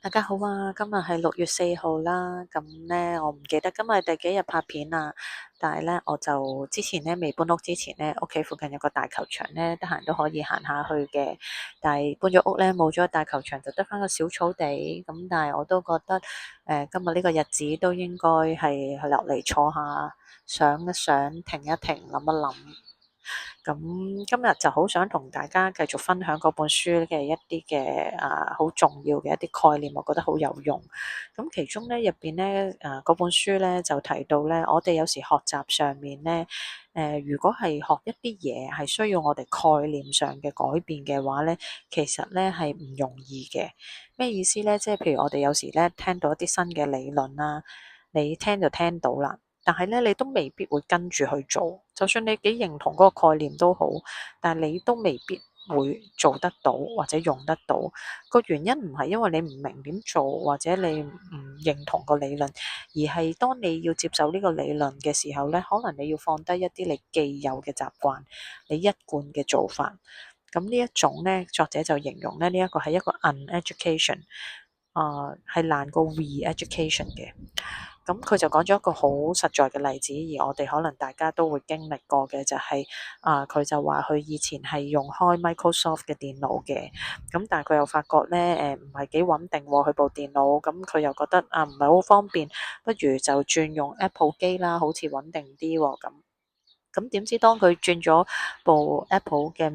大家好啊！今日係6月4號啦，咁呢，我唔記得今日第幾日拍片啦，但係呢，我就之前呢未搬屋之前呢，屋企附近有個大球場呢，得閒都可以行下去嘅。但係搬咗屋呢，冇咗大球場，就得返個小草地。咁但係我都覺得，今日呢個日子都應該係去落嚟坐下，想一想，停一停，諗一諗。咁今日就好想同大家繼續分享嗰本書嘅一啲嘅好重要嘅一啲概念，我覺得好有用。咁其中咧入邊咧嗰本書咧就提到咧，我哋有時學習上面咧如果係學一啲嘢係需要我哋概念上嘅改變嘅話咧，其實咧係唔容易嘅。咩意思咧？即係譬如我哋有時咧聽到一啲新嘅理論啦，你聽就聽到啦。但係咧，你都未必會跟住去做。就算你幾認同嗰個概念都好，但係你都未必會做得到或者用得到。個原因唔係因為你唔明點做，或者你唔認同個理論，而係當你要接受呢個理論嘅時候咧，可能你要放低一啲你既有嘅習慣，你一貫嘅做法。咁呢一種咧，作者就形容咧呢一個係一個 uneducation，係難過 re-education 嘅。咁佢就講咗一個好實在嘅例子，而我哋可能大家都會經歷過嘅就係佢就話佢以前係用開 Microsoft 嘅電腦嘅，咁但係佢又發覺咧唔係幾穩定喎，佢部電腦，咁佢又覺得唔係好方便，不如就轉用 Apple 機啦，好似穩定啲喎咁。咁點知當佢轉咗部 Apple 嘅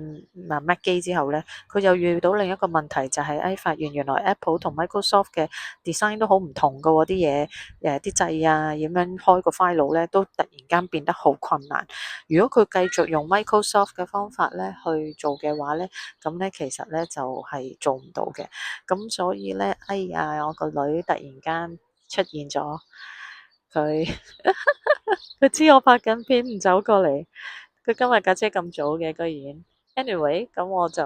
Mac 機之後咧，佢又遇到另一個問題，就係發現原來 Apple 同 Microsoft 嘅 design 都好唔同㗎喎，啲嘢啲掣啊，點樣開個 file 咧，都突然間變得好困難。如果佢繼續用 Microsoft 嘅方法咧去做嘅話咧，咁咧其實咧就係做唔到嘅。咁所以咧，哎呀，我個女突然間出現咗，佢佢知我拍緊片唔走過嚟，佢今日架車咁早嘅，居然。Anyway，咁我就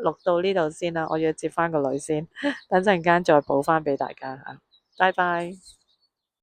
錄到呢度先啦，我要接翻個女先，等陣間再補翻俾大家吓，拜拜。